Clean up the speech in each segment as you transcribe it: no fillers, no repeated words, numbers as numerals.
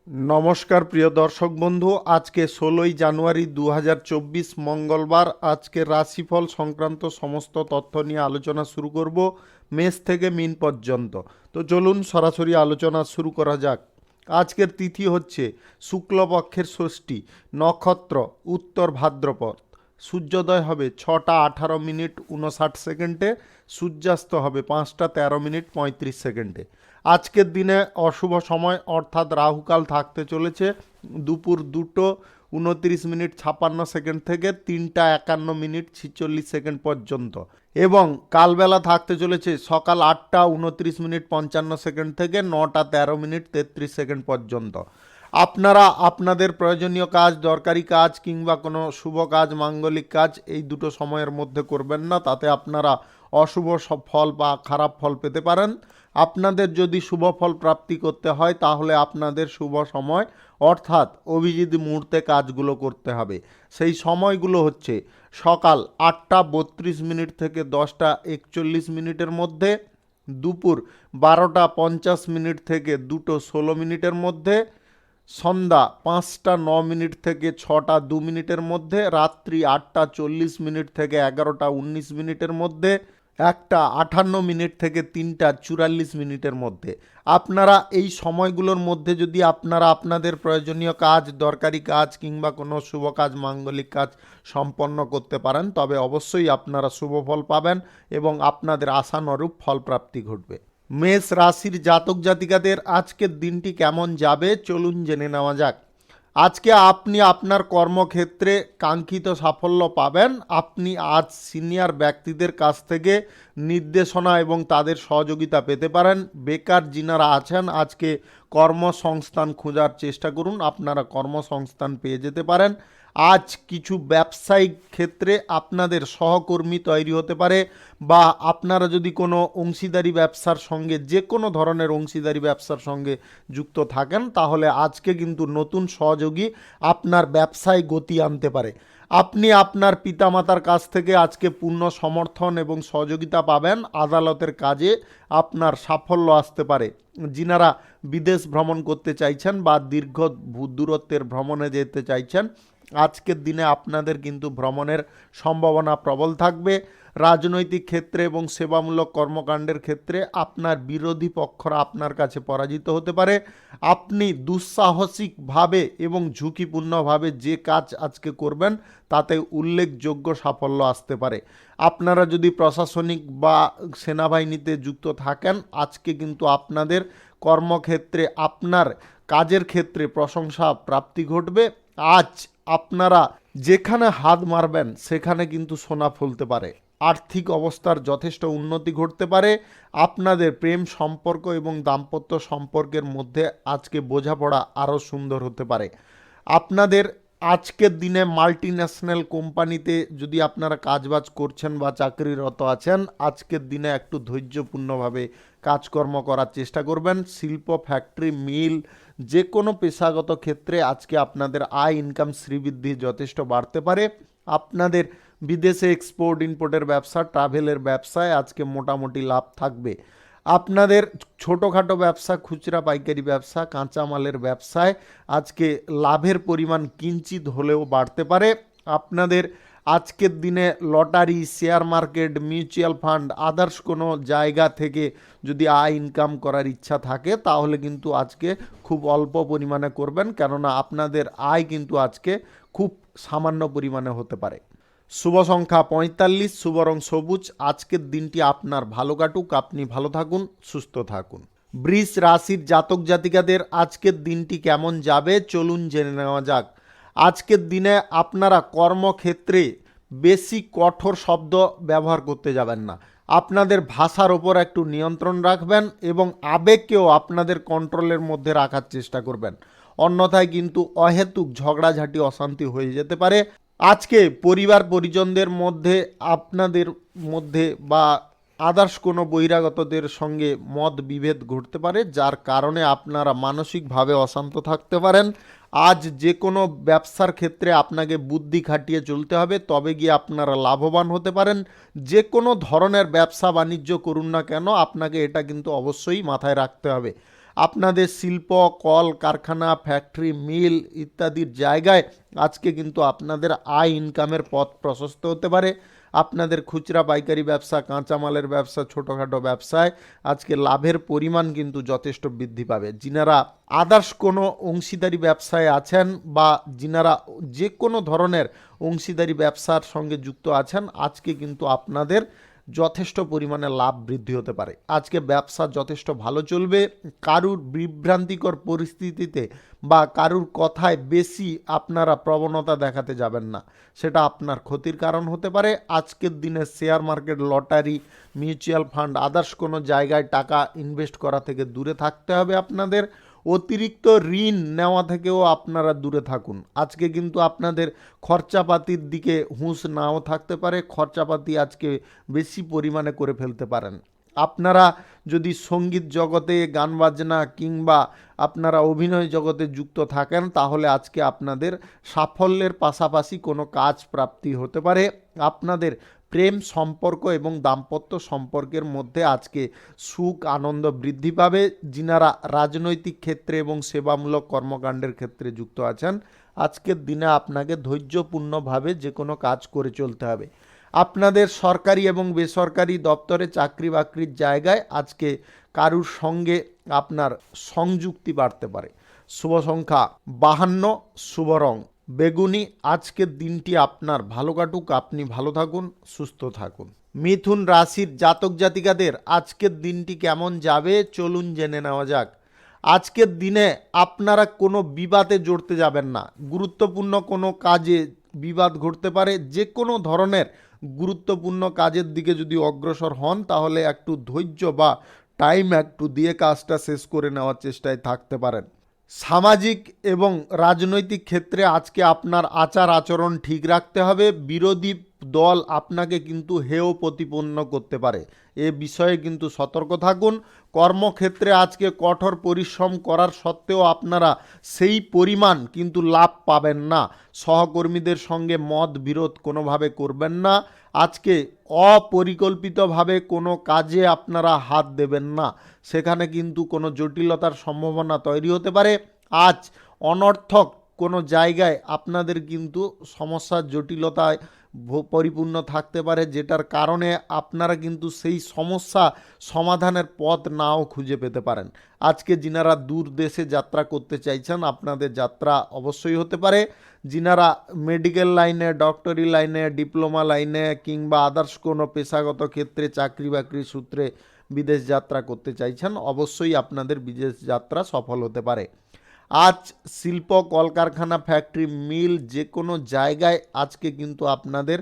নমস্কার প্রিয় দর্শক বন্ধু, আজকে 16ই জানুয়ারি 2024 মঙ্গলবার। আজকে রাশিফল সংক্রান্ত সমস্ত তথ্য নিয়ে আলোচনা শুরু করব মেষ থেকে মিন পর্যন্ত। তো চলুন সরাসরি আলোচনা শুরু করা যাক। আজকের তিথি হচ্ছে শুক্লপক্ষের ষষ্ঠী, নক্ষত্র উত্তর ভাদ্রপদ, সূর্যোদয় হবে 6টা 18 মিনিট 59 সেকেন্ডে, সূর্যাস্ত হবে 5টা 13 মিনিট 35 সেকেন্ডে। আজকের দিনে অশুভ সময় অর্থাৎ রাহুকাল থাকতে চলেছে দুপুর 2:29 মিনিট 56 সেকেন্ড থেকে 3টা 51 মিনিট 46 সেকেন্ড পর্যন্ত, এবং কালবেলা থাকতে চলেছে সকাল 8টা 29 মিনিট 55 সেকেন্ড থেকে 9টা 13 মিনিট 33 সেকেন্ড পর্যন্ত। আপনারা আপনাদের প্রয়োজনীয় কাজ, দরকারি কাজ কিংবা কোনো শুভ কাজ, মাঙ্গলিক কাজ এই দুটো সময়ের মধ্যে করবেন না, তাতে আপনারা অশুভ সব ফল বা খারাপ ফল পেতে পারেন। আপনাদের যদি শুভ ফল প্রাপ্তি করতে হয় তাহলে আপনাদের শুভ সময় অর্থাৎ অভিজিৎ মুহূর্তে কাজগুলো করতে হবে। সেই সময়গুলো হচ্ছে সকাল 8টা 32 মিনিট থেকে 10টা 41 মিনিটের মধ্যে, দুপুর 12টা 50 মিনিট থেকে 2টো 16 মিনিটের মধ্যে, সন্ধ্যা 5টা 9 মিনিট থেকে 6টা 2 মিনিটের মধ্যে, রাত্রি 8টা 40 মিনিট থেকে 11টা 19 মিনিটের মধ্যে, 1টা 58 মিনিট থেকে 3টা 44 মিনিটের মধ্যে। আপনারা এই সময়গুলোর মধ্যে যদি আপনারা আপনাদের প্রয়োজনীয় কাজ, দরকারি কাজ কিংবা কোনো শুভ কাজ, মাঙ্গলিক কাজ সম্পন্ন করতে পারেন তবে অবশ্যই আপনারা শুভ ফল পাবেন এবং আপনাদের আশানুরূপ ফল প্রাপ্তি ঘটবে। মেষ রাশির জাতক জাতিকাদের আজকের দিনটি কেমন যাবে চলুন জেনে নেওয়া যাক। আজকে আপনি আপনার কর্মক্ষেত্রে কাঙ্ক্ষিত সাফল্য পাবেন। আপনি আজ সিনিয়র ব্যক্তিদের কাছ থেকে নির্দেশনা এবং তাদের সহযোগিতা পেতে পারেন। বেকার যিনারা আছেন আজকে কর্মসংস্থান খোঁজার চেষ্টা করুন, আপনারা কর্মসংস্থান পেয়ে যেতে পারেন। আজ কিছু ব্যবসায়িক ক্ষেত্রে আপনাদের সহকর্মী তৈরি হতে পারে, বা আপনারা যদি কোনো অংশীদারি ব্যবসার সঙ্গে, যে কোনো ধরনের অংশীদারি ব্যবসার সঙ্গে যুক্ত থাকেন তাহলে আজকে কিন্তু নতুন সহযোগী আপনার ব্যবসায় গতি আনতে পারে। আপনি আপনার পিতামাতার কাছ থেকে আজকে পূর্ণ সমর্থন এবং সহযোগিতা পাবেন। আদালতের কাজে আপনার সাফল্য আসতে পারে। যিনারা বিদেশ ভ্রমণ করতে চাইছেন বা দীর্ঘ দূরত্বের ভ্রমণে যেতে চাইছেন, আজকের দিনে আপনাদের কিন্তু ভ্রমণের সম্ভাবনা প্রবল থাকবে। রাজনৈতিক ক্ষেত্রে এবং সেবামূলক কর্মকাণ্ডের ক্ষেত্রে আপনার বিরোধী পক্ষরা আপনার কাছে পরাজিত হতে পারে। আপনি দুঃসাহসিকভাবে এবং ঝুঁকিপূর্ণভাবে যে কাজ আজকে করবেন তাতে উল্লেখযোগ্য সাফল্য আসতে পারে। আপনারা যদি প্রশাসনিক বা সেনাবাহিনীতে যুক্ত থাকেন আজকে কিন্তু আপনাদের কর্মক্ষেত্রে, আপনার কাজের ক্ষেত্রে প্রশংসা প্রাপ্তি ঘটবে। আজ আপনারা যেখানে হাত মারবেন সেখানে কিন্তু সোনা ফলতে পারে। আর্থিক অবস্থার যথেষ্ট উন্নতি ঘটতে পারে। আপনাদের প্রেম সম্পর্ক এবং দাম্পত্য সম্পর্কের মধ্যে আজকে বোঝাপড়া আরও সুন্দর হতে পারে। আপনাদের আজকের দিনে মাল্টি ন্যাশনাল কোম্পানিতে যদি আপনারা কাজবাজ করছেন বা চাকরিরত আছেন, আজকের দিনে একটু ধৈর্যপূর্ণভাবে কাজকর্ম করার চেষ্টা করবেন। শিল্প, ফ্যাক্টরি, মিল, যে কোনো পেশাগত ক্ষেত্রে আজকে আপনাদের আয় ইনকাম শ্রীবৃদ্ধি যথেষ্ট বাড়তে পারে। আপনাদের বিদেশে এক্সপোর্ট ইম্পোর্টের ব্যবসা, ট্রাভেলের ব্যবসায় আজকে মোটামুটি লাভ থাকবে। আপনাদের ছোটোখাটো ব্যবসা, খুচরা পাইকারি ব্যবসা, কাঁচামালের ব্যবসায় আজকে লাভের পরিমাণ কিঞ্চিত হলেও বাড়তে পারে। আপনাদের আজকের দিনে lottery, share market, mutual fund, others কোনো জায়গা থেকে যদি আয় ইনকাম করার ইচ্ছা থাকে তাহলে কিন্তু আজকে খুব অল্প পরিমাণে করবেন, কেননা আপনাদের আয় কিন্তু আজকে খুব সামান্য পরিমাণে হতে পারে। শুভ সংখ্যা 45, শুভ রং সবুজ। আজকের দিনটি আপনার ভালো কাটুক, আপনি ভালো থাকুন, সুস্থ থাকুন। বৃষ রাশির জাতক জাতিকাদের আজকের দিনটি কেমন যাবে চলুন জেনে নেওয়া যাক। আজকের দিনে আপনারা কর্মক্ষেত্রে বেশি কঠোর শব্দ ব্যবহার করতে যাবেন না। আপনাদের ভাষার ওপর একটু নিয়ন্ত্রণ রাখবেন এবং আবেগকেও আপনাদের কন্ট্রোলের মধ্যে রাখার চেষ্টা করবেন, অন্যথায় কিন্তু অহেতুক ঝগড়াঝাটি, অশান্তি হয়ে যেতে পারে। আজকে পরিবার পরিজনদের মধ্যে, আপনাদের মধ্যে বা আদার্স কোনো বহিরাগতদের সঙ্গে মত বিভেদ ঘটতে পারে, যার কারণে আপনারা মানসিকভাবে অশান্ত থাকতে পারেন। আজ যে কোনো ব্যবসার ক্ষেত্রে আপনাকে বুদ্ধি খাটিয়ে চলতে হবে, তবে গিয়ে আপনারা লাভবান হতে পারেন। যে কোনো ধরনের ব্যবসা বাণিজ্য করুন না কেন আপনাকে এটা কিন্তু অবশ্যই মাথায় রাখতে হবে। আপনাদের শিল্প, কল কারখানা, ফ্যাক্টরি, মিল ইত্যাদির জায়গায় আজকে কিন্তু আপনাদের আয় ইনকামের পথ প্রশস্ত হতে পারে। আপনাদের খুচরা পাইকারি ব্যবসা, কাঁচামালের ব্যবসা, ছোটোখাটো ব্যবসায় আজকে লাভের পরিমাণ কিন্তু যথেষ্ট বৃদ্ধি পাবে। যিনারা আদার্স কোনো অংশীদারি ব্যবসায় আছেন বা যিনারা যে কোনো ধরনের অংশীদারি ব্যবসার সঙ্গে যুক্ত আছেন, আজকে কিন্তু আপনাদের যথেষ্ট পরিমাণে লাভ বৃদ্ধি হতে পারে। আজকে ব্যবসা যথেষ্ট ভালো চলবে। কারুর বিভ্রান্তিকর পরিস্থিতিতে বা কারুর কথায় বেশি আপনারা প্রবণতা দেখাতে যাবেন না, সেটা আপনার ক্ষতির কারণ হতে পারে। আজকের দিনে share market, lottery, mutual fund, others কোনো জায়গায় টাকা ইনভেস্ট করা থেকে দূরে থাকতে হবে আপনাদের। অতিরিক্ত ঋণ নেওয়া থেকেও আপনারা দূরে থাকুন। আজকে কিন্তু আপনাদের খরচাপাতির দিকে হুঁশ নাও থাকতে পারে, খরচাপাতি আজকে বেশি পরিমাণে করে ফেলতে পারেন। আপনারা যদি সঙ্গীত জগতে, গান বাজনা কিংবা আপনারা অভিনয় জগতে যুক্ত থাকেন, তাহলে আজকে আপনাদের সাফল্যের পাশাপাশি কোনো কাজ প্রাপ্তি হতে পারে। আপনাদের প্রেম সম্পর্ক এবং দাম্পত্য সম্পর্কের মধ্যে আজকে সুখ আনন্দ বৃদ্ধি পাবে। যিনারা রাজনৈতিক ক্ষেত্রে এবং সেবামূলক কর্মকাণ্ডের ক্ষেত্রে যুক্ত আছেন, আজকের দিনে আপনাকে ধৈর্যপূর্ণভাবে যে কোনো কাজ করে চলতে হবে। আপনাদের সরকারি এবং বেসরকারি দপ্তরে চাকরি বাকরির জায়গায় আজকে কারুর সঙ্গে আপনার সংযুক্তি বাড়তে পারে। শুভ সংখ্যা 52, শুভ রং বেগুনি। আজকের দিনটি আপনার ভালো কাটুক, আপনি ভালো থাকুন, সুস্থ থাকুন। মিথুন রাশির জাতক জাতিকাদের আজকের দিনটি কেমন যাবে চলুন জেনে নেওয়া যাক। আজকের দিনে আপনারা কোনো বিবাদে জড়তে যাবেন না। গুরুত্বপূর্ণ কোনো কাজে বিবাদ ঘটতে পারে। যে কোনো ধরনের গুরুত্বপূর্ণ কাজের দিকে যদি অগ্রসর হন, তাহলে একটু ধৈর্য বা টাইম একটু দিয়ে কাজটা শেষ করে নেওয়ার চেষ্টায় থাকতে পারেন। সামাজিক এবং রাজনৈতিক ক্ষেত্রে আজকে আপনার আচার আচরণ ঠিক রাখতে হবে। বিরোধী দল আপনাকে কিন্তু হেয় প্রতিপন্ন করতে পারে, এ বিষয়ে কিন্তু সতর্ক থাকুন। কর্মক্ষেত্রে আজকে কঠোর পরিশ্রম করার সত্ত্বেও আপনারা সেই পরিমাণ কিন্তু লাভ পাবেন না। সহকর্মীদের সঙ্গে মত বিরোধ কোনোভাবে করবেন না। আজকে অপরিকল্পিতভাবে কোনো কাজে আপনারা হাত দেবেন না, সেখানে কিন্তু কোনো জটিলতার সম্ভাবনা তৈরি হতে পারে। আজ অনর্থক কোনো জায়গায় আপনাদের কিন্তু সমস্যার জটিলতায় পরিপূর্ণ থাকতে পারে, যেটার কারণে আপনারা কিন্তু সেই সমস্যা সমাধানের পথ নাও খুঁজে পেতে পারেন। আজকে যিনারা দূর দেশে যাত্রা করতে চাইছেন, আপনাদের যাত্রা অবশ্যই হতে পারে। যিনারা মেডিকেল লাইনে, ডক্টরি লাইনে, ডিপ্লোমা লাইনে কিংবা আদার্স কোনো পেশাগত ক্ষেত্রে চাকরি বাকরি সূত্রে বিদেশ যাত্রা করতে চাইছেন, অবশ্যই আপনাদের বিদেশ যাত্রা সফল হতে পারে। আজ শিল্প, কলকারখানা, ফ্যাক্টরি, মিল যে কোনো জায়গায় আজকে কিন্তু আপনাদের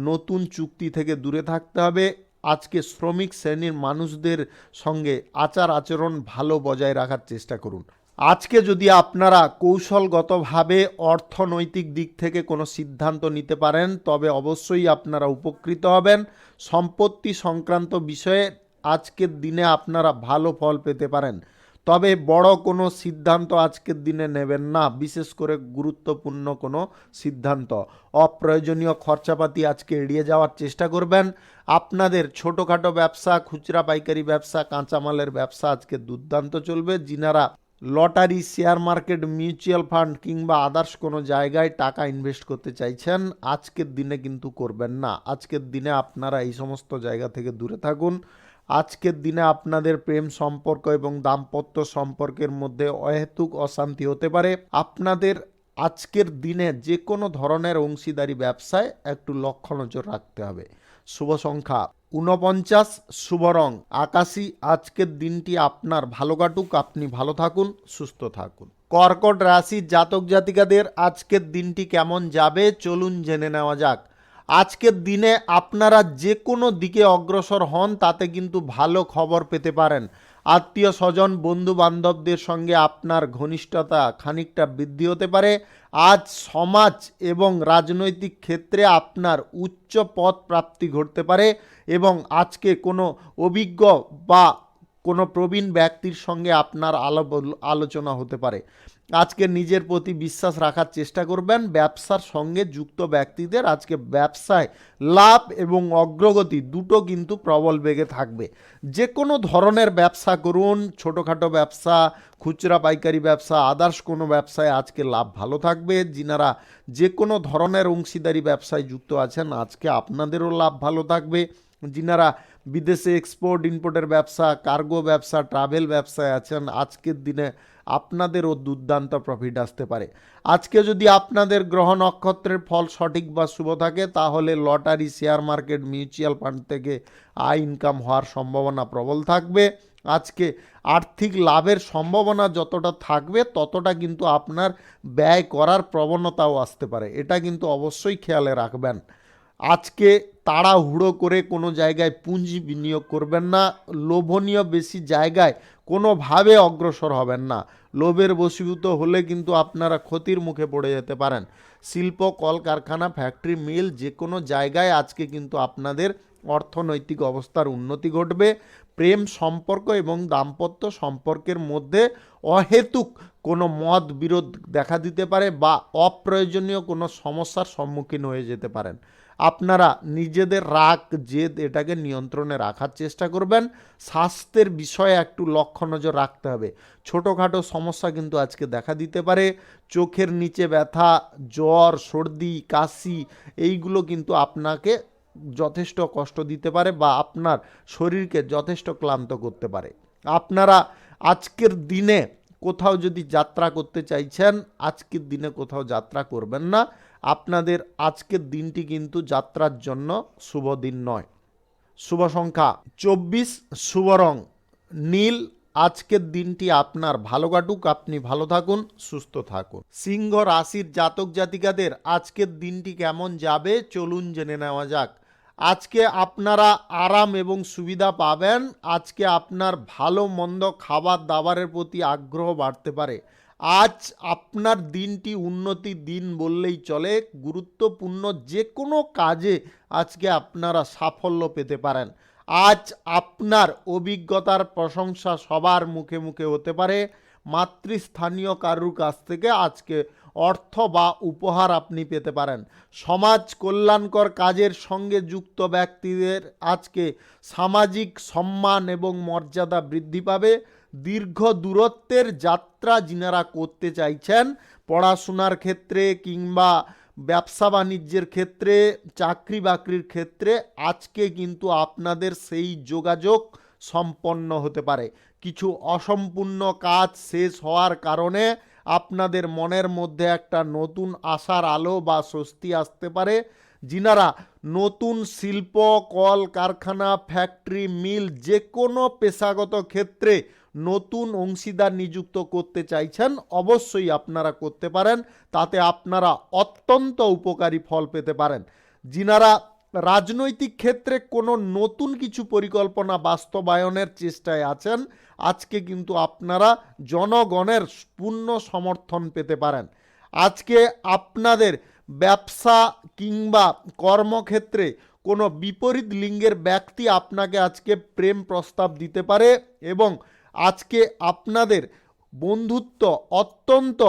নতুন চুক্তি থেকে দূরে থাকতে হবে। আজকে শ্রমিক শ্রেণীর মানুষদের সঙ্গে আচার আচরণ ভালো বজায় রাখার চেষ্টা করুন। আজকে যদি আপনারা কৌশলগতভাবে অর্থনৈতিক দিক থেকে কোনো সিদ্ধান্ত নিতে পারেন, তবে অবশ্যই আপনারা উপকৃত হবেন। সম্পত্তি সংক্রান্ত বিষয়ে আজকের দিনে আপনারা ভালো ফল পেতে পারেন, তবে বড় কোনো সিদ্ধান্ত আজকের দিনে নেবেন না, বিশেষ করে গুরুত্বপূর্ণ কোনো সিদ্ধান্ত। অপ্রয়োজনীয় খরচাপাতি আজকে এড়িয়ে যাওয়ার চেষ্টা করবেন। আপনাদের ছোটোখাটো ব্যবসা, খুচরা পাইকারি ব্যবসা, কাঁচামালের ব্যবসা আজকে দুর্দান্ত চলবে। যিনারা lottery, share market, mutual fund কিংবা আদার্স কোনো জায়গায় টাকা ইনভেস্ট করতে চাইছেন, আজকের দিনে কিন্তু করবেন না। আজকের দিনে আপনারা এই সমস্ত জায়গা থেকে দূরে থাকুন। আজকের দিনে আপনাদের প্রেম সম্পর্ক এবং দাম্পত্য সম্পর্কের মধ্যে অহেতুক অশান্তি হতে পারে। আপনাদের আজকের দিনে যে কোনো ধরনের অংশীদারি ব্যবসায় একটু লক্ষ্য নজর রাখতে হবে। শুভ সংখ্যা 49, শুভ রং আকাশী। আজকের দিনটি আপনার ভালো কাটুক, আপনি ভালো থাকুন, সুস্থ থাকুন। কর্কট রাশির জাতক জাতিকাদের আজকের দিনটি কেমন যাবে চলুন জেনে নেওয়া যাক। আজকের দিনে আপনারা যে কোনো দিকে অগ্রসর হন, তাতে কিন্তু ভালো খবর পেতে পারেন। আত্মীয় স্বজন, বন্ধু বান্ধবদের সঙ্গে আপনার ঘনিষ্ঠতা খানিকটা বৃদ্ধি হতে পারে। আজ সমাজ এবং রাজনৈতিক ক্ষেত্রে আপনার উচ্চ পদ প্রাপ্তি ঘটতে পারে এবং আজকে কোনো অভিজ্ঞ বা কোনো প্রবীণ ব্যক্তির সঙ্গে আপনার আলোচনা হতে পারে। আজকে নিজের প্রতি বিশ্বাস রাখার চেষ্টা করবেন। ব্যবসার সঙ্গে যুক্ত ব্যক্তিদের আজকে ব্যবসায় লাভ এবং অগ্রগতি দুটো কিন্তু প্রবল বেগে থাকবে। যে কোনো ধরনের ব্যবসা করুন, ছোটোখাটো ব্যবসা, খুচরা পাইকারি ব্যবসা, আদার্স কোনো ব্যবসায় আজকে লাভ ভালো থাকবে। যিনারা যে কোনো ধরনের অংশীদারি ব্যবসায় যুক্ত আছেন আজকে আপনাদেরও লাভ ভালো থাকবে। যিনারা বিদেশে এক্সপোর্ট ইম্পোর্টের ব্যবসা, কার্গো ব্যবসা, ট্রাভেল ব্যবসায় আছেন আজকের দিনে আপনাদেরও দুর্দান্ত প্রফিট আসতে পারে। আজকে যদি আপনাদের গ্রহ নক্ষত্রের ফল সঠিক বা শুভ থাকে তাহলে lottery, share market, mutual fund থেকে আয় ইনকাম হওয়ার সম্ভাবনা প্রবল থাকবে। আজকে আর্থিক লাভের সম্ভাবনা যতটা থাকবে ততটা কিন্তু আপনার ব্যয় করার প্রবণতাও আসতে পারে, এটা কিন্তু অবশ্যই খেয়ালে রাখবেন। আজকে তাড়াহুড়ো করে কোনো জায়গায় পুঁজি বিনিয়োগ করবেন না। লোভনীয় বেশি জায়গায় কোনোভাবে অগ্রসর হবেন না। লোভের বশীভূত হলে কিন্তু আপনারা ক্ষতির মুখে পড়ে যেতে পারেন। শিল্প, কলকারখানা, ফ্যাক্টরি, মিল যে কোনো জায়গায় আজকে কিন্তু আপনাদের অর্থনৈতিক অবস্থার উন্নতি ঘটবে। প্রেম সম্পর্ক এবং দাম্পত্য সম্পর্কের মধ্যে অহেতুক কোনো মত বিরোধ দেখা দিতে পারে বা অপ্রয়োজনীয় কোনো সমস্যার সম্মুখীন হয়ে যেতে পারেন। আপনারা নিজেদের রাগ, জেদ এটাকে নিয়ন্ত্রণে রাখার চেষ্টা করবেন। স্বাস্থ্যের বিষয়ে একটু লক্ষ্য নজর রাখতে হবে। ছোটোখাটো সমস্যা কিন্তু আজকে দেখা দিতে পারে। চোখের নিচে ব্যথা, জ্বর, সর্দি, কাশি এইগুলো কিন্তু আপনাকে যথেষ্ট কষ্ট দিতে পারে বা আপনার শরীরকে যথেষ্ট ক্লান্ত করতে পারে। আপনারা আজকের দিনে কোথাও যদি যাত্রা করতে চাইছেন আজকের দিনে কোথাও যাত্রা করবেন না। আপনাদের আজকের দিনটি কিন্তু যাত্রার জন্য শুভ দিন নয়। শুভ সংখ্যা 24, শুভ রং নীল। আজকের দিনটি আপনার ভালো কাটুক, আপনি ভালো থাকুন, সুস্থ থাকুন। সিংহ রাশির জাতক জাতিকাদের আজকের দিনটি কেমন যাবে চলুন জেনে নেওয়া যাক। আজকে আপনারা আরাম এবং সুবিধা পাবেন। আজকে আপনার ভালো মন্দ খাবার দাবারের প্রতি আগ্রহ বাড়তে পারে। আজ আপনার দিনটি উন্নতির দিন বললেই চলে। গুরুত্বপূর্ণ যে কোনো কাজে আজকে আপনারা সাফল্য পেতে পারেন। আজ আপনার অভিজ্ঞতার প্রশংসা সবার মুখে মুখে হতে পারে। মাতৃস্থানীয় কারুর কাছ থেকে আজকে অর্থ বা উপহার আপনি পেতে পারেন। সমাজ কল্যাণকর কাজের সঙ্গে যুক্ত ব্যক্তিদের আজকে সামাজিক সম্মান এবং মর্যাদা বৃদ্ধি পাবে। দীর্ঘ দূরত্বের যাত্রা যিনারা করতে চাইছেন পড়াশোনার ক্ষেত্রে কিংবা ব্যবসা বাণিজ্যের ক্ষেত্রে, চাকরি বাকরির ক্ষেত্রে আজকে কিন্তু আপনাদের সেই যোগাযোগ সম্পন্ন হতে পারে। কিছু অসম্পূর্ণ কাজ শেষ হওয়ার কারণে আপনাদের মনের মধ্যে একটা নতুন আশার আলো বা স্বস্তি আসতে পারে। যিনারা নতুন শিল্প, কল কারখানা, ফ্যাক্টরি, মিল যে কোনো পেশাগত ক্ষেত্রে নতুন অংশীদার নিযুক্ত করতে চাইছেন অবশ্যই আপনারা করতে পারেন। তাতে আপনারা অত্যন্ত উপকারী ফল পেতে পারেন। যিনারা রাজনৈতিক ক্ষেত্রে কোনো নতুন কিছু পরিকল্পনা বাস্তবায়নের চেষ্টায় আছেন আজকে কিন্তু আপনারা জনগণের পূর্ণ সমর্থন পেতে পারেন। আজকে আপনাদের ব্যবসা কিংবা কর্মক্ষেত্রে কোনো বিপরীত লিঙ্গের ব্যক্তি আপনাকে আজকে প্রেম প্রস্তাব দিতে পারে এবং আজকে আপনাদের বন্ধুত্ব অত্যন্ত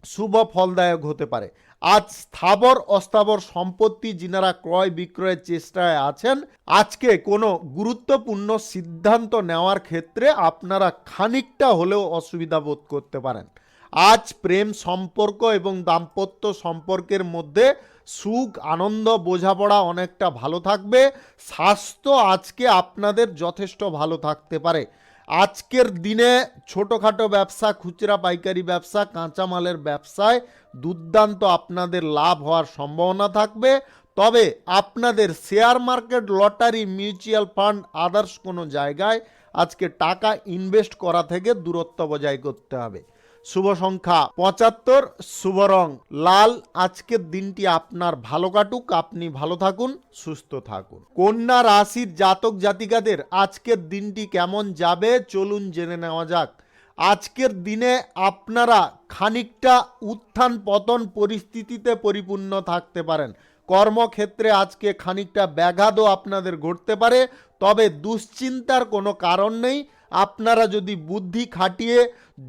শুভ ফলদায়ক হতে পারে। আজ স্থাবর অস্থাবর সম্পত্তি যিনারা ক্রয় বিক্রয়ের চেষ্টায় আছেন আজকে কোনো গুরুত্বপূর্ণ সিদ্ধান্ত নেওয়ার ক্ষেত্রে আপনারা খানিকটা হলেও অসুবিধা বোধ করতে পারেন। আজ প্রেম সম্পর্ক এবং দাম্পত্য সম্পর্কের মধ্যে সুখ, আনন্দ, বোঝাপড়া অনেকটা ভালো থাকবে। স্বাস্থ্য আজকে আপনাদের যথেষ্ট ভালো থাকতে পারে। আজকের দিনে ছোটোখাটো ব্যবসা, খুচরা পাইকারি ব্যবসা, কাঁচামালের ব্যবসায় দুর্দান্ত আপনাদের লাভ হওয়ার সম্ভাবনা থাকবে। তবে আপনাদের share market, lottery, mutual fund, others কোনো জায়গায় আজকে টাকা ইনভেস্ট করা থেকে দূরত্ব বজায় করতে হবে। শুভ সংখ্যা 75, শুভ রং লাল। আজকের দিনটি আপনার ভালো কাটুক, আপনি ভালো থাকুন, সুস্থ থাকুন। কন্যা রাশির জাতক জাতিকাদের আজকের দিনটি কেমন যাবে চলুন জেনে নেওয়া যাক। আজকের দিনে আপনারা খানিকটা উত্থান পতন পরিস্থিতিতে পরিপূর্ণ থাকতে পারেন। কর্মক্ষেত্রে আজকে খানিকটা ব্যাঘাতও আপনাদের ঘটতে পারে, তবে দুশ্চিন্তার কোনো কারণ নেই। আপনারা যদি বুদ্ধি খাটিয়ে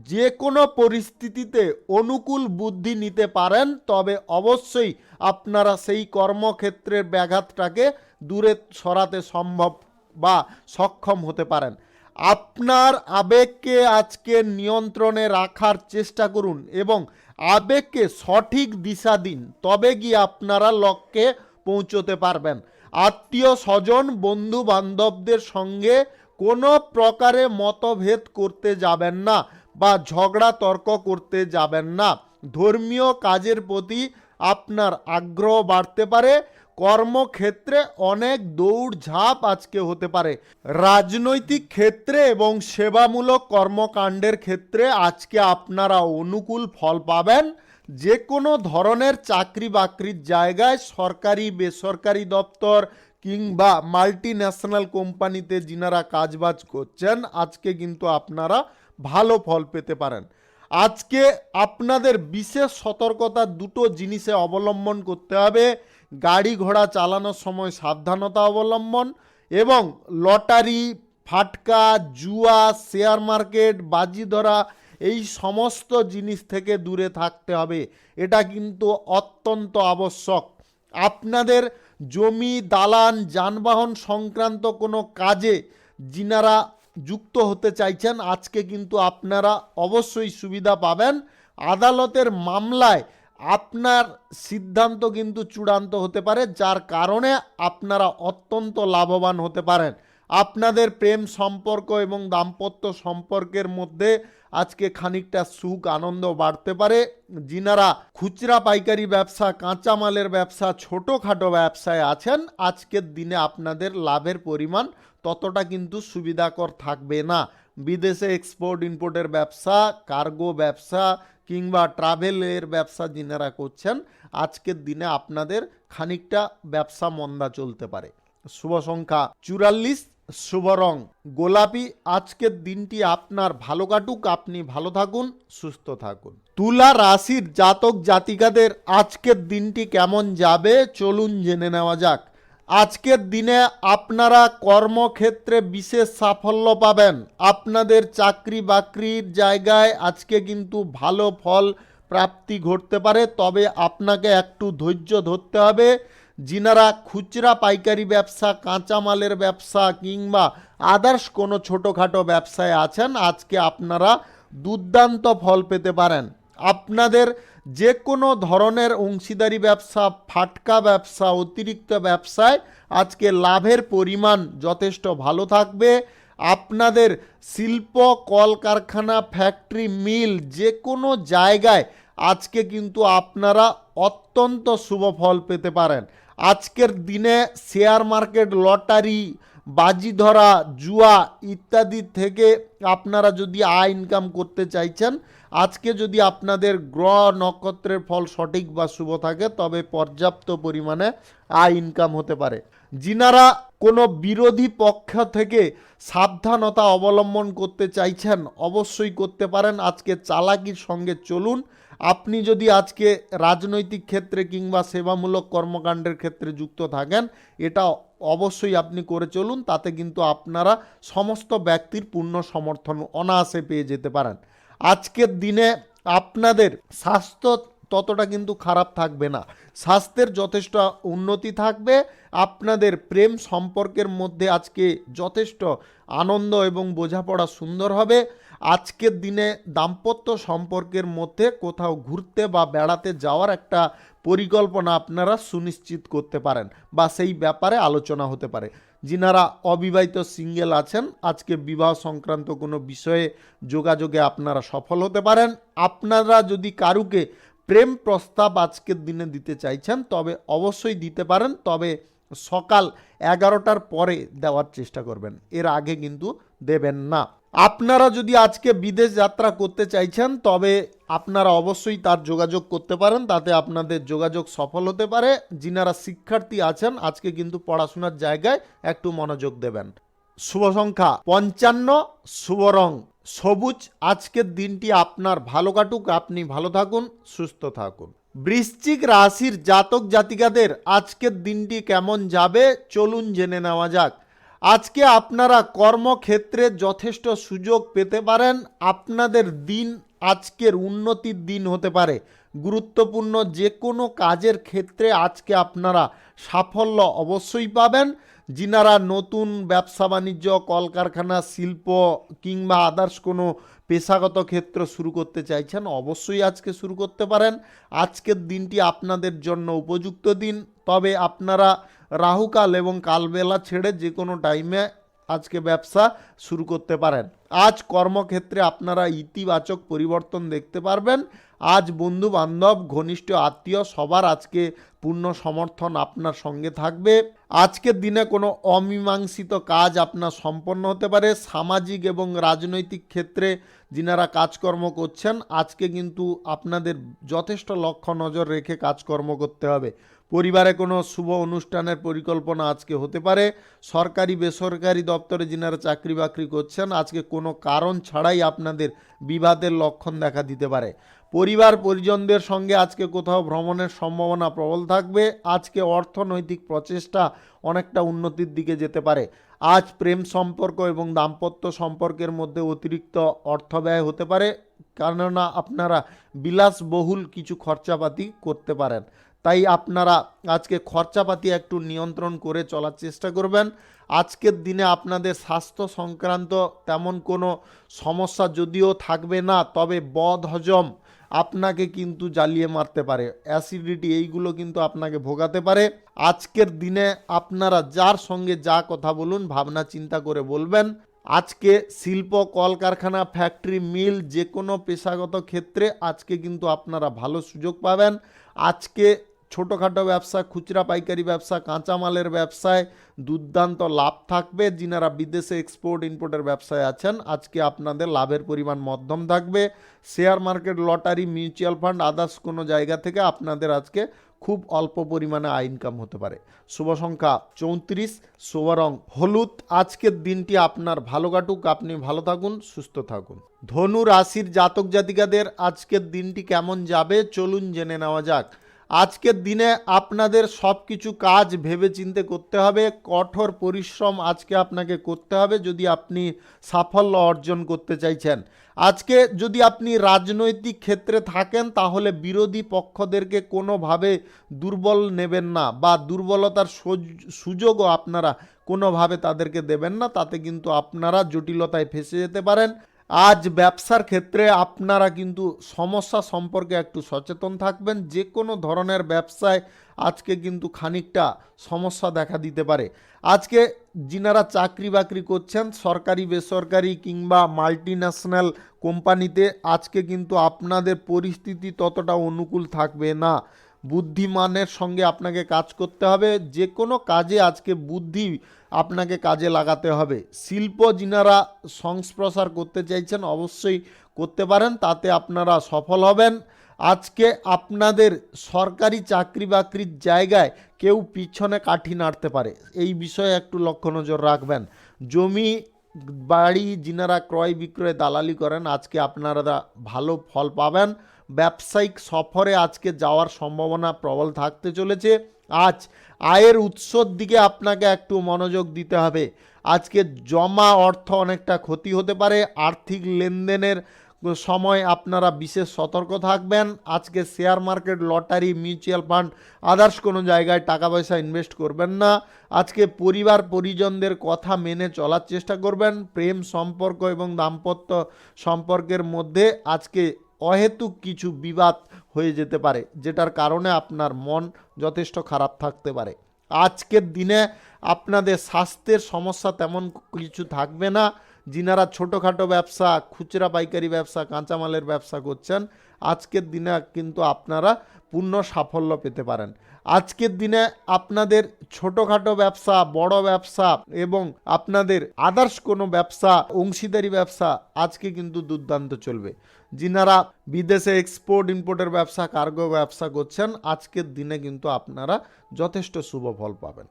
যে কোনো পরিস্থিতিতে অনুকূল বুদ্ধি নিতে পারেন তবে অবশ্যই আপনারা সেই কর্মক্ষেত্রের ব্যাঘাতটাকে দূরে সরাতে সম্ভব বা সক্ষম হতে পারেন। আপনার আবেগকে আজকে নিয়ন্ত্রণে রাখার চেষ্টা করুন এবং আবেগকে সঠিক দিশা দিন, তবে গিয়ে আপনারা লক্ষ্যে পৌঁছতে পারবেন। আত্মীয় স্বজন বন্ধু বান্ধবদের সঙ্গে কোনো প্রকারে মতভেদ করতে যাবেন না বা ঝগড়া তর্ক করতে যাবেন না। ধর্মীয় কাজের প্রতি আপনার আগ্রহ বাড়তে পারে। কর্মক্ষেত্রে অনেক দৌড়ঝাঁপ আজকে হতে পারে। রাজনৈতিক ক্ষেত্রে এবং সেবামূলক কর্মকাণ্ডের ক্ষেত্রে আজকে আপনারা অনুকূল ফল পাবেন। যে কোনো ধরনের চাকরি বাকরির জায়গায় সরকারি বেসরকারি দপ্তর কিংবা মাল্টি ন্যাশনাল কোম্পানিতে যিনারা কাজবাজ করছেন আজকে কিন্তু আপনারা ভালো ফল পেতে পারেন। আজকে আপনাদের বিশেষ সতর্কতা দুটো জিনিসে অবলম্বন করতে হবে। গাড়ি ঘোড়া চালানোর সময় সাবধানতা অবলম্বন এবং লটারি ফাটকা জুয়া শেয়ার মার্কেট বাজি ধরা এই সমস্ত জিনিস থেকে দূরে থাকতে হবে। এটা কিন্তু অত্যন্ত আবশ্যক। আপনাদের জমি দালান যানবাহন সংক্রান্ত কোনো কাজে যিনারা যুক্ত হতে চাইছেন আজকে কিন্তু আপনারা অবশ্যই সুবিধা পাবেন। আদালতের মামলায় আপনার সিদ্ধান্ত কিন্তু চূড়ান্ত হতে পারে, যার কারণে আপনারা অত্যন্ত লাভবান হতে পারেন। আপনাদের প্রেম সম্পর্ক এবং দাম্পত্য সম্পর্কের মধ্যে আজকে খানিকটা সুখ আনন্দ বাড়তে পারে। যিনারা খুচরা পাইকারি ব্যবসা কাঁচামালের ব্যবসা ছোটোখাটো ব্যবসায় আছেন আজকের দিনে আপনাদের লাভের পরিমাণ ততটা কিন্তু সুবিধাকর থাকবে না। বিদেশে এক্সপোর্ট ইম্পোর্টের ব্যবসা কার্গো ব্যবসা কিংবা ট্রাভেলের ব্যবসা যিনারা করছেন আজকের দিনে আপনাদের খানিকটা ব্যবসা মন্দা চলতে পারে। শুভ সংখ্যা 44, শুভ রং গোলাপি। আজকের দিনটি আপনার ভালো কাটুক, আপনি ভালো থাকুন, সুস্থ থাকুন। তুলা রাশির জাতক জাতিকাদের আজকের দিনটি কেমন যাবে চলুন জেনে নেওয়া যাক। আজকের দিনে আপনারা কর্মক্ষেত্রে বিশেষ সাফল্য পাবেন। আপনাদের চাকরি বাকরির জায়গায় আজকে কিন্তু ভালো ফল প্রাপ্তি ঘটতে পারে, তবে আপনাকে একটু ধৈর্য ধরতে হবে। যিনারা খুচরা পাইকারি ব্যবসা কাঁচামালের ব্যবসা কিংবা আদার্স কোনো ছোটোখাটো ব্যবসায় আছেন আজকে আপনারা দুর্দান্ত ফল পেতে পারেন। আপনাদের যে কোনো ধরনের অংশীদারি ব্যবসা ফাটকা ব্যবসা অতিরিক্ত ব্যবসায় আজকে লাভের পরিমাণ যথেষ্ট ভালো থাকবে। আপনাদের শিল্প কলকারখানা ফ্যাক্টরি মিল যে কোনো জায়গায় আজকে কিন্তু আপনারা অত্যন্ত শুভ ফল পেতে পারেন। আজকের দিনে শেয়ার মার্কেট লটারি বাজি ধরা জুয়া ইত্যাদি থেকে আপনারা যদি আয় ইনকাম করতে চাইছেন আজকে যদি আপনাদের গ্রহ নক্ষত্রের ফল সঠিক বা শুভ থাকে তবে পর্যাপ্ত পরিমাণে আয় ইনকাম হতে পারে। যিনারা কোনো বিরোধী পক্ষ থেকে সাবধানতা অবলম্বন করতে চাইছেন অবশ্যই করতে পারেন। আজকে চালাকির সঙ্গে চলুন। আপনি যদি আজকে রাজনৈতিক ক্ষেত্রে কিংবা সেবামূলক কর্মকাণ্ডের ক্ষেত্রে যুক্ত থাকেন এটা অবশ্যই আপনি করে চলুন, তাতে কিন্তু আপনারা সমস্ত ব্যক্তির পূর্ণ সমর্থন অনায়াসে পেয়ে যেতে পারেন। আজকের দিনে আপনাদের স্বাস্থ্য ততটা কিন্তু খারাপ থাকবে না, স্বাস্থ্যের যথেষ্ট উন্নতি থাকবে। আপনাদের প্রেম সম্পর্কের মধ্যে আজকে যথেষ্ট আনন্দ এবং বোঝাপড়া সুন্দর হবে। আজকের দিনে দাম্পত্য সম্পর্কের মধ্যে কোথাও ঘুরতে বা বেড়াতে যাওয়ার একটা পরিকল্পনা আপনারা সুনিশ্চিত করতে পারেন বা সেই ব্যাপারে আলোচনা হতে পারে। যিনারা অবিবাহিত সিঙ্গেল আছেন আজকে বিবাহ সংক্রান্ত কোনো বিষয়ে যোগাযোগে আপনারা সফল হতে পারেন। আপনারা যদি কারুকে প্রেম প্রস্তাব আজকের দিনে দিতে চাইছেন তবে অবশ্যই দিতে পারেন, তবে সকাল 11টার পরে দেওয়ার চেষ্টা করবেন, এর আগে কিন্তু দেবেন না। আপনারা যদি আজকে বিদেশ যাত্রা করতে চাইছেন তবে আপনারা অবশ্যই তার যোগাযোগ করতে পারেন, তাতে আপনাদের যোগাযোগ সফল হতে পারে। যিনারা শিক্ষার্থী আছেন আজকে কিন্তু পড়াশোনার জায়গায় একটু মনোযোগ দেবেন। শুভ সংখ্যা 55, শুভ রং সবুজ। আজকের দিনটি আপনার ভালো কাটুক, আপনি ভালো থাকুন, সুস্থ থাকুন। বৃশ্চিক রাশির জাতক জাতিকাদের আজকের দিনটি কেমন যাবে চলুন জেনে নেওয়া যাক। আজকে আপনারা কর্মক্ষেত্রে যথেষ্ট সুযোগ পেতে পারেন। আপনাদের দিন আজকের উন্নতির দিন হতে পারে। গুরুত্বপূর্ণ যে কোনো কাজের ক্ষেত্রে আজকে আপনারা সাফল্য অবশ্যই পাবেন। যিনারা নতুন ব্যবসা বাণিজ্য, কলকারখানা, শিল্প কিংবা আদার্স কোনো পেশাগত ক্ষেত্র শুরু করতে চাইছেন, অবশ্যই আজকে শুরু করতে পারেন। আজকের দিনটি আপনাদের জন্য উপযুক্ত দিন। তবে আপনারা রাহুকাল এবং কালবেলা ছেড়ে যে কোনো টাইমে আজকে ব্যবসা শুরু করতে পারেন। আজ কর্মক্ষেত্রে আপনারা ইতিবাচক পরিবর্তন দেখতে পারবেন। আজ বন্ধু বান্ধব, ঘনিষ্ঠ আত্মীয় সবার আজকে পূর্ণ সমর্থন আপনার সঙ্গে থাকবে। আজকের দিনে কোনো অমীমাংসিত কাজ আপনার সম্পন্ন হতে পারে। সামাজিক এবং রাজনৈতিক ক্ষেত্রে যিনারা কাজকর্ম করছেন, আজকে কিন্তু আপনাদের যথেষ্ট লক্ষ্য নজর রেখে কাজকর্ম করতে হবে। পরিবারে কোনো শুভ অনুষ্ঠানের পরিকল্পনা আজকে হতে পারে। সরকারি বেসরকারি দপ্তরে যিনারা চাকরি বাকরি করছেন, আজকে কোনো কারণ ছাড়াই আপনাদের বিবাদের লক্ষণ দেখা দিতে পারে। পরিবার পরিজনদের সঙ্গে আজকে কোথাও ভ্রমণের সম্ভাবনা প্রবল থাকবে। আজকে অর্থনৈতিক প্রচেষ্টা অনেকটা উন্নতির দিকে যেতে পারে। আজ প্রেম সম্পর্ক এবং দাম্পত্য সম্পর্কের মধ্যে অতিরিক্ত অর্থ ব্যয় হতে পারে, কেননা আপনারা বিলাসবহুল কিছু খরচাপাতি করতে পারেন। তাই আপনারা আজকে খরচাপাতি একটু নিয়ন্ত্রণ করে চলার চেষ্টা করবেন। আজকের দিনে আপনাদের স্বাস্থ্য সংক্রান্ত তেমন কোনো সমস্যা যদিও থাকবে না, তবে বদ হজম আপনাকে কিন্তু জ্বালিয়ে মারতে পারে। অ্যাসিডিটি এইগুলো কিন্তু আপনাকে ভোগাতে পারে। আজকের দিনে আপনারা যার সঙ্গে যা কথা বলুন ভাবনা চিন্তা করে বলবেন। আজকে শিল্প, কলকারখানা, ফ্যাক্টরি, মিল যে কোনো পেশাগত ক্ষেত্রে আজকে কিন্তু আপনারা ভালো সুযোগ পাবেন। আজকে ছোটোখাটো ব্যবসা, খুচরা পাইকারি ব্যবসা, কাঁচামালের ব্যবসায় দুর্দান্ত লাভ থাকবে। যিনারা বিদেশে এক্সপোর্ট ইম্পোর্টের ব্যবসায় আছেন, আজকে আপনাদের লাভের পরিমাণ মধ্যম থাকবে। Share market, lottery, mutual fund, others কোনো জায়গা থেকে আপনাদের আজকে খুব অল্প পরিমাণে ইনকাম হতে পারে। শুভ সংখ্যা 34, শুভ রং হলুদ। আজকের দিনটি আপনার ভালো কাটুক, আপনি ভালো থাকুন, সুস্থ থাকুন। ধনু রাশির জাতক জাতিকাদের আজকের দিনটি কেমন যাবে চলুন জেনে নেওয়া যাক। আজকের দিনে আপনাদের সব কিছু কাজ ভেবেচিন্তে করতে হবে। কঠোর পরিশ্রম আজকে আপনাকে করতে হবে যদি আপনি সাফল্য অর্জন করতে চাইছেন। আজকে যদি আপনি রাজনৈতিক ক্ষেত্রে থাকেন, তাহলে বিরোধী পক্ষদেরকে কোনোভাবে দুর্বল নেবেন না, বা দুর্বলতার সুযোগও আপনারা কোনোভাবে তাদেরকে দেবেন না। তাতে কিন্তু আপনারা জটিলতায় ফেঁসে যেতে পারেন। আজ ব্যবসার ক্ষেত্রে আপনারা কিন্তু সমস্যা সম্পর্কে একটু সচেতন থাকবেন। যে কোনো ধরনের ব্যবসায় আজকে কিন্তু খানিকটা সমস্যা দেখা দিতে পারে। আজকে যিনারা চাকরি বাকরি করছেন, সরকারি বেসরকারি কিংবা মাল্টিন্যাশনাল কোম্পানিতে, আজকে কিন্তু আপনাদের পরিস্থিতি ততটা অনুকূল থাকবে না। বুদ্ধিমানের সঙ্গে আপনাকে কাজ করতে হবে। যে কোনো কাজে আজকে বুদ্ধি আপনাকে কাজে লাগাতে হবে। শিল্প যিনারা সংস্প্রসার করতে চাইছেন, অবশ্যই করতে পারেন, তাতে আপনারা সফল হবেন। আজকে আপনাদের সরকারি চাকরি বাকরির জায়গায় কেউ পিছনে কাঠি নাড়তে পারে, এই বিষয়ে একটু লক্ষ্য নজর রাখবেন। জমি বাড়ি যিনারা ক্রয় বিক্রয় দালালি করেন, আজকে আপনারা ভালো ফল পাবেন। ব্যবসায়িক সফরে আজকে যাওয়ার সম্ভাবনা প্রবল থাকতে চলেছে। আজ আয়ের উৎসর দিকে আপনাকে একটু মনোযোগ দিতে হবে। আজকে জমা অর্থ অনেকটা ক্ষতি হতে পারে। আর্থিক লেনদেনের সময় আপনারা বিশেষ সতর্ক থাকবেন। আজকে share market, lottery, mutual fund, others কোনো জায়গায় টাকা পয়সা ইনভেস্ট করবেন না। আজকে পরিবার পরিজনদের কথা মেনে চলার চেষ্টা করবেন। প্রেম সম্পর্ক এবং দাম্পত্য সম্পর্কের মধ্যে আজকে অহেতুক কিছু বিবাদ হয়ে যেতে পারে, যেটার কারণে আপনার মন যথেষ্ট খারাপ থাকতে পারে। আজকের দিনে আপনাদের স্বাস্থ্যের সমস্যা তেমন কিছু থাকবে না। যিনারা ছোটোখাটো ব্যবসা, খুচরা পাইকারি ব্যবসা, কাঁচামালের ব্যবসা করছেন, আজকের দিনে কিন্তু আপনারা পূর্ণ সাফল্য পেতে পারেন। আজকের দিনে আপনাদের ছোটোখাটো ব্যবসা, বড় ব্যবসা এবং আপনাদের আদার্স কোনো ব্যবসা, অংশীদারি ব্যবসা আজকে কিন্তু দুর্দান্ত চলবে। যিনারা বিদেশে এক্সপোর্ট ইম্পোর্টের ব্যবসা, কার্গো ব্যবসা করছেন, আজকের দিনে কিন্তু আপনারা যথেষ্ট শুভ ফল পাবেন।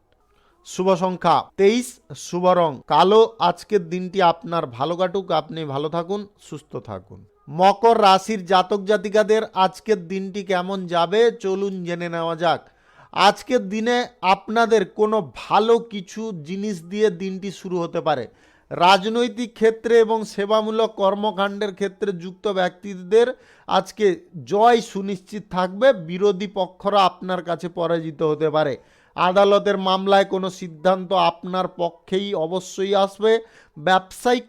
শুভ সংখ্যা 23, শুভ রং কালো। আজকের দিনটি আপনার ভালো কাটুক, আপনি ভালো থাকুন, সুস্থ থাকুন। মকর রাশির জাতক জাতিকাদের আজকের দিনটি কেমন যাবে চলুন জেনে নেওয়া যাক। আজকের দিনে আপনাদের কোনো ভালো কিছু জিনিস দিয়ে দিনটি শুরু হতে পারে। রাজনৈতিক ক্ষেত্রে এবং সেবামূলক কর্মকাণ্ডের ক্ষেত্রে যুক্ত ব্যক্তিদের আজকে জয় সুনিশ্চিত থাকবে, বিরোধী পক্ষরা আপনার কাছে পরাজিত হতে পারে। আদালতের মামলায় কোনো সিদ্ধান্ত আপনার পক্ষেই অবশ্যই আসবে। ব্যবসায়িক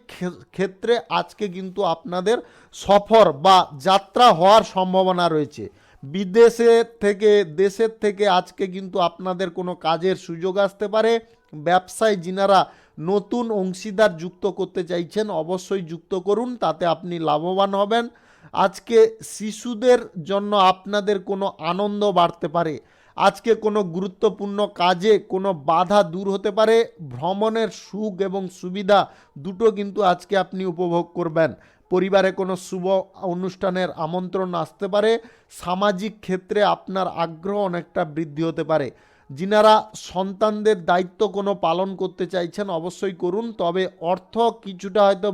ক্ষেত্রে আজকে কিন্তু আপনাদের সফর বা যাত্রা হওয়ার সম্ভাবনা রয়েছে। দেশের থেকে আজকে কিন্তু আপনাদের কোনো কাজের সুযোগ আসতে পারে। ব্যবসায় যিনারা নতুন অংশীদার যুক্ত করতে চাইছেন অবশ্যই যুক্ত করুন, তাতে আপনি লাভবান হবেন। আজকে শিশুদের জন্য আপনাদের কোনো আনন্দ বাড়তে পারে। আজকে কোনো গুরুত্বপূর্ণ কাজে কোনো বাধা দূর হতে পারে। ভ্রমণের সুখ এবং সুবিধা দুটো কিন্তু আজকে আপনি উপভোগ করবেন। পরিবারে কোনো শুভ অনুষ্ঠানের আমন্ত্রণ আসতে পারে। সামাজিক ক্ষেত্রে আপনার আগ্রহ অনেকটা বৃদ্ধি হতে পারে। যিনারা সন্তানদের দায়িত্ব কোনো পালন করতে চাইছেন অবশ্যই করুন, তবে অর্থ কিছুটা হয়তো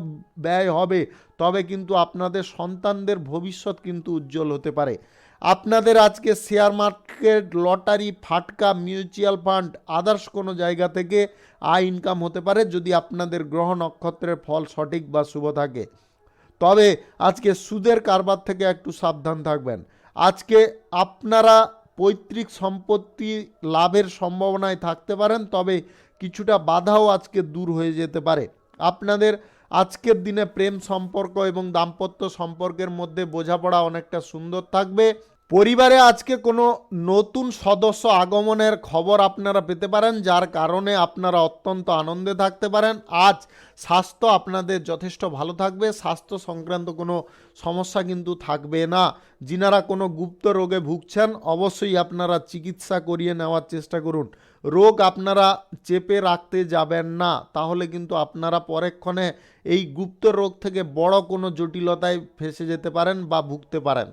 ব্যয় হবে, তবে কিন্তু আপনাদের সন্তানদের ভবিষ্যৎ কিন্তু উজ্জ্বল হতে পারে। আপনাদের আজকে শেয়ার মার্কেট, লটারি, ফাটকা, মিউচুয়াল ফান্ড, আদার্স কোনো জায়গা থেকে আয় ইনকাম হতে পারে যদি আপনাদের গ্রহ নক্ষত্রের ফল সঠিক বা শুভ থাকে। তবে আজকে সুদের কারবার থেকে একটু সাবধান থাকবেন। আজকে আপনারা পৈতৃক সম্পত্তি লাভের সম্ভাবনায় থাকতে পারেন, তবে কিছুটা বাধাও আজকে দূর হয়ে যেতে পারে। আপনাদের আজকের দিনে প্রেম সম্পর্ক এবং দাম্পত্য সম্পর্কের মধ্যে বোঝাপড়া অনেকটা সুন্দর থাকবে। পরিবারে আজকে কোনো নতুন সদস্য আগমনের খবর আপনারা পেতে পারেন, যার কারণে আপনারা অত্যন্ত আনন্দে থাকতে পারেন। আজ স্বাস্থ্য আপনাদের যথেষ্ট ভালো থাকবে, স্বাস্থ্য সংক্রান্ত কোনো সমস্যা কিন্তু থাকবে না। যিনারা কোনো গুপ্ত রোগে ভুগছেন অবশ্যই আপনারা চিকিৎসা করিয়ে নেওয়ার চেষ্টা করুন। রোগ আপনারা চেপে রাখতে যাবেন না, তাহলে কিন্তু আপনারা পরেক্ষণে এই গুপ্ত রোগ থেকে বড় কোনো জটিলতায় ফেঁসে যেতে পারেন বা ভুগতে পারেন।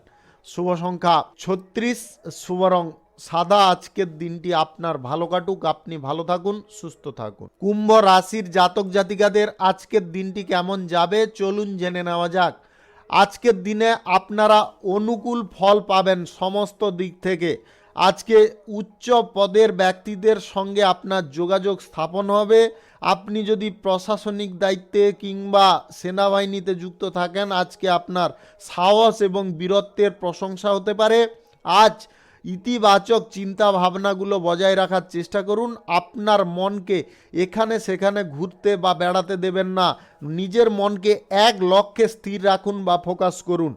শুভ সংখ্যা 36, শুভ রং সাদা। আজকের দিনটি আপনার ভালো কাটুক, আপনি ভালো থাকুন, সুস্থ থাকুন। কুম্ভ রাশির জাতক জাতিকাদের আজকের দিনটি কেমন যাবে চলুন জেনে নেওয়া যাক। আজকের দিনে আপনারা অনুকূল ফল পাবেন সমস্ত দিক থেকে। আজকে উচ্চ পদের ব্যক্তিদের সঙ্গে আপনার যোগাযোগ স্থাপন হবে। আপনি যদি প্রশাসনিক দায়িত্বে কিংবা সেনাবাহিনীতে যুক্ত থাকেন আজকে আপনার সাহস এবং বীরত্বের প্রশংসা হতে পারে। আজ ইতিবাচক চিন্তা ভাবনাগুলো বজায় রাখার চেষ্টা করুন। আপনার মনকে এখানে সেখানে ঘুরতে বা বেড়াতে দেবেন না, নিজের মনকে এক লক্ষ্যে স্থির রাখুন বা ফোকাস করুন।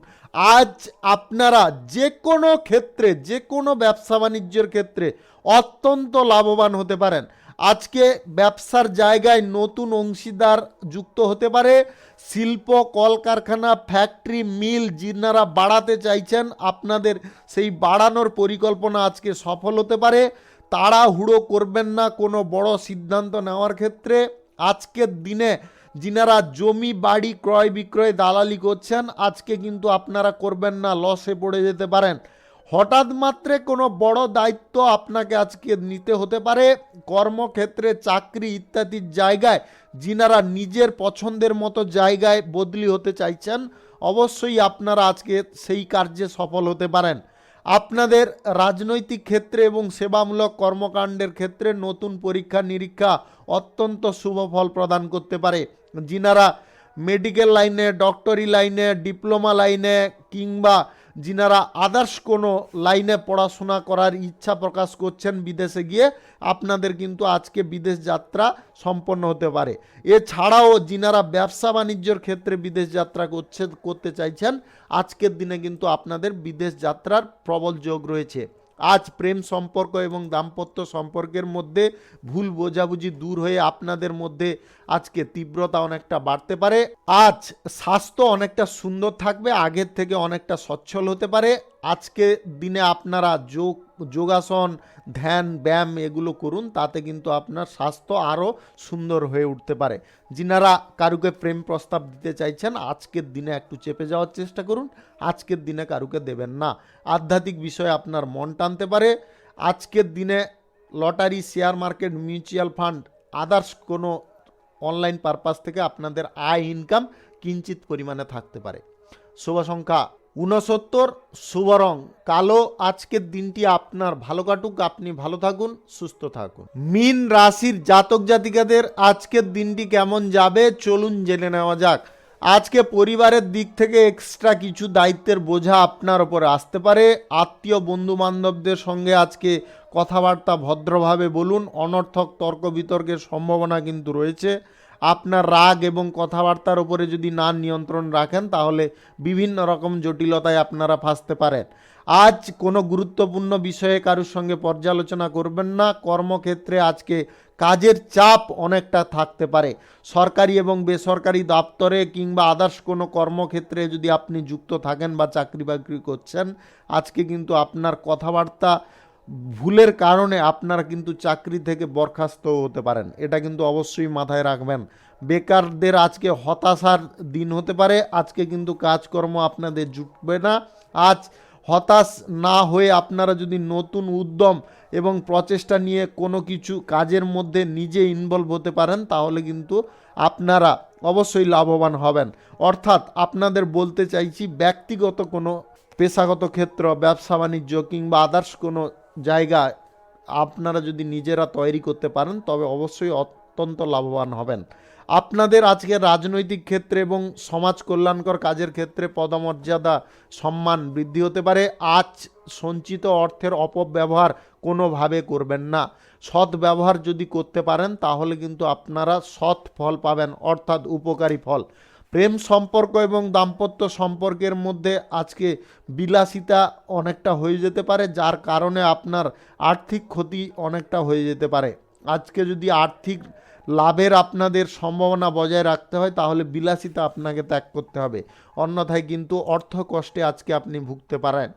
আজ আপনারা যে কোনো ক্ষেত্রে, যে কোনো ব্যবসা বাণিজ্যের ক্ষেত্রে অত্যন্ত লাভবান হতে পারেন। আজকে ব্যবসার জায়গায় নতুন অংশীদার যুক্ত হতে পারে। শিল্প, কলকারখানা, ফ্যাক্টরি, মিল যিনারা বাড়াতে চাইছেন আপনাদের সেই বাড়ানোর পরিকল্পনা আজকে সফল হতে পারে। তাড়াহুড়ো করবেন না কোনো বড় সিদ্ধান্ত নেওয়ার ক্ষেত্রে। আজকের দিনে যিনারা জমি বাড়ি ক্রয় বিক্রয় দালালি করছেন আজকে কিন্তু আপনারা করবেন না, লসে পড়ে যেতে পারেন। হঠাৎ মাত্রে কোনো বড় দায়িত্ব আপনাকে আজকে নিতে হতে পারে। কর্মক্ষেত্রে, চাকরি ইত্যাদির জায়গায় যিনারা নিজের পছন্দের মতো জায়গায় বদলি হতে চাইছেন অবশ্যই আপনারা আজকে সেই কার্যে সফল হতে পারেন। আপনাদের রাজনৈতিক ক্ষেত্রে এবং সেবামূলক কর্মকাণ্ডের ক্ষেত্রে নতুন পরীক্ষা নিরীক্ষা অত্যন্ত শুভ ফল প্রদান করতে পারে। যিনারা মেডিকেল লাইনে, ডক্টরি লাইনে, ডিপ্লোমা লাইনে কিংবা যিনারা আদার্স কোনো লাইনে পড়াশোনা করার ইচ্ছা প্রকাশ করছেন বিদেশে গিয়ে, আপনাদের কিন্তু আজকে বিদেশ যাত্রা সম্পন্ন হতে পারে। এছাড়াও যিনারা ব্যবসা বাণিজ্যর ক্ষেত্রে বিদেশ যাত্রা করতে চাইছেন আজকের দিনে কিন্তু আপনাদের বিদেশ যাত্রার প্রবল যোগ রয়েছে। আজ প্রেম সম্পর্ক এবং দাম্পত্য সম্পর্কের মধ্যে ভুল বোঝাবুঝি দূর হয়ে আপনাদের মধ্যে আজকে তীব্রতা অনেকটা বাড়তে পারে। আজ স্বাস্থ্য অনেকটা সুন্দর থাকবে, আগের থেকে অনেকটা সচ্ছল হতে পারে। আজকে দিনে আপনারা যোগাসন, ধ্যান, ব্যায়াম এগুলো করুন, তাতে কিন্তু আপনার স্বাস্থ্য আরও সুন্দর হয়ে উঠতে পারে। যিনারা কারুকে প্রেম প্রস্তাব দিতে চাইছেন আজকের দিনে একটু চেপে যাওয়ার চেষ্টা করুন, আজকের দিনে কারুকে দেবেন না। আধ্যাত্মিক বিষয়ে আপনার মন টানতে পারে। আজকের দিনে lottery, share market, mutual fund, others কোনো অনলাইন পারপাস থেকে আপনাদের আয় ইনকাম কিঞ্চিত পরিমাণে থাকতে পারে। শুভ সংখ্যা 69 শুভ রং কালো। আজকের দিনটি আপনার ভালো কাটুক, আপনি ভালো থাকুন, সুস্থ থাকুন। মীন রাশির জাতক জাতিকাদের আজকের দিনটি কেমন যাবে চলুন জেনে নেওয়া যাক। আজকে পরিবারের দিক থেকে এক্সট্রা কিছু দায়িত্বের বোঝা আপনার ওপরে আসতে পারে। আত্মীয় বন্ধু বান্ধবদের সঙ্গে আজকে কথাবার্তা ভদ্রভাবে বলুন, অনর্থক তর্ক বিতর্কের সম্ভাবনা কিন্তু রয়েছে। আপনার রাগ এবং কথাবার্তার উপরে যদি না নিয়ন্ত্রণ রাখেন তাহলে বিভিন্ন রকম জটিলতায় আপনারা ফাঁসতে পারেন। আজ কোনো গুরুত্বপূর্ণ বিষয়ে কারোর সঙ্গে পর্যালোচনা করবেন না। কর্মক্ষেত্রে আজকে কাজের চাপ অনেকটা থাকতে পারে। সরকারি এবং বেসরকারি দপ্তরে কিংবা আদার্স কোনো কর্মক্ষেত্রে যদি আপনি যুক্ত থাকেন বা চাকরি বাকরি করছেন, আজকে কিন্তু আপনার কথাবার্তা ভুলের কারণে আপনারা কিন্তু চাকরি থেকে বরখাস্ত হতে পারেন। এটা কিন্তু অবশ্যই মাথায় রাখবেন। বেকারদের আজকে হতাশার দিন হতে পারে। আজকে কিন্তু কাজকর্ম আপনাদের জুটবে না। আজ হতাশ না হয়ে আপনারা যদি নতুন উদ্যম এবং প্রচেষ্টা নিয়ে কোনো কিছু কাজের মধ্যে নিজে ইনভলভ হতে পারেন তাহলে কিন্তু আপনারা অবশ্যই লাভবান হবেন। অর্থাৎ আপনাদের বলতে চাইছি, ব্যক্তিগত কোনো পেশাগত ক্ষেত্র, ব্যবসা বাণিজ্য কিংবা আদার্স কোনো জায়গা আপনারা যদি নিজেরা তৈরি করতে পারেন তবে অবশ্যই অত্যন্ত লাভবান হবেন। আপনাদের আজকে রাজনৈতিক ক্ষেত্রে এবং সমাজ কল্যাণকর কাজের ক্ষেত্রে পদমর্যাদা সম্মান বৃদ্ধি হতে পারে। আজ সঞ্চিত অর্থের অপব্যবহার কোনোভাবে করবেন না। সৎ ব্যবহার যদি করতে পারেন তাহলে কিন্তু আপনারা সৎ ফল পাবেন, অর্থাৎ উপকারী ফল। প্রেম সম্পর্ক এবং দাম্পত্য সম্পর্কের মধ্যে আজকে বিলাসিতা অনেকটা হয়ে যেতে পারে, যার কারণে আপনার আর্থিক ক্ষতি অনেকটা হয়ে যেতে পারে। আজকে যদি আর্থিক লাভের আপনাদের সম্ভাবনা বজায় রাখতে হয় তাহলে বিলাসিতা আপনাকে ত্যাগ করতে হবে, অন্যথায় কিন্তু অর্থ কষ্টে আজকে আপনি ভুগতে পারেন।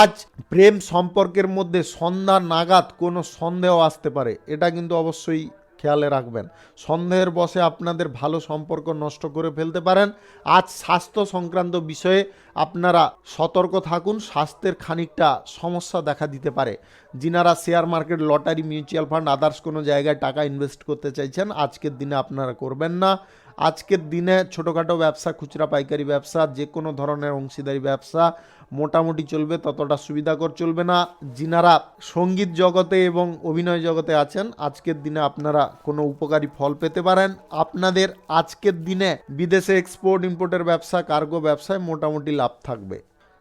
আজ প্রেম সম্পর্কের মধ্যে সন্ধ্যা নাগাদ কোনো সন্দেহ আসতে পারে, এটা কিন্তু অবশ্যই খেয়ালে রাখবেন। সন্দেহের বশে আপনাদের ভালো সম্পর্ক নষ্ট করে ফেলতে পারেন। আজ স্বাস্থ্য সংক্রান্ত বিষয়ে আপনারা সতর্ক থাকুন, স্বাস্থ্যের খানিকটা সমস্যা দেখা দিতে পারে। যিনারা share market, lottery, mutual fund, others কোনো জায়গায় টাকা ইনভেস্ট করতে চাইছেন আজকের দিনে আপনারা করবেন না। আজকের দিনে ছোটোখাটো ব্যবসা, খুচরা পাইকারি ব্যবসা, যে কোনো ধরনের অংশীদারি ব্যবসা মোটামুটি চলবে, ততটা সুবিধাকর চলবে না। যিনারা সঙ্গীত জগতে এবং অভিনয় জগতে আছেন আজকের দিনে আপনারা কোনো উপকারী ফল পেতে পারেন। আপনাদের আজকের দিনে বিদেশে এক্সপোর্ট ইম্পোর্টের ব্যবসা, কার্গো ব্যবসায় মোটামুটি লাভ থাকবে।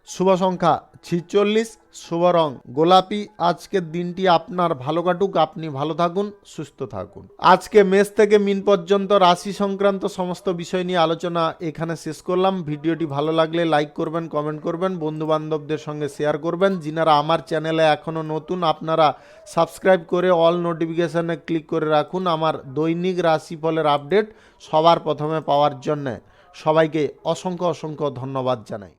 শুভ সংখ্যা 46, শুভ রং গোলাপি। আজকের দিনটি আপনার ভালো কাটুক, আপনি ভালো থাকুন, সুস্থ থাকুন। আজকে মেষ থেকে মিন পর্যন্ত রাশি সংক্রান্ত সমস্ত বিষয় নিয়ে আলোচনা এখানে শেষ করলাম। ভিডিওটি ভালো লাগলে লাইক করবেন, কমেন্ট করবেন, বন্ধু বান্ধবদের সঙ্গে শেয়ার করবেন। যিনারা আমার চ্যানেলে এখনও নতুন আপনারা সাবস্ক্রাইব করে অল নোটিফিকেশানে ক্লিক করে রাখুন আমার দৈনিক রাশিফলের আপডেট সবার প্রথমে পাওয়ার জন্যে। সবাইকে অসংখ্য অসংখ্য ধন্যবাদ জানাই।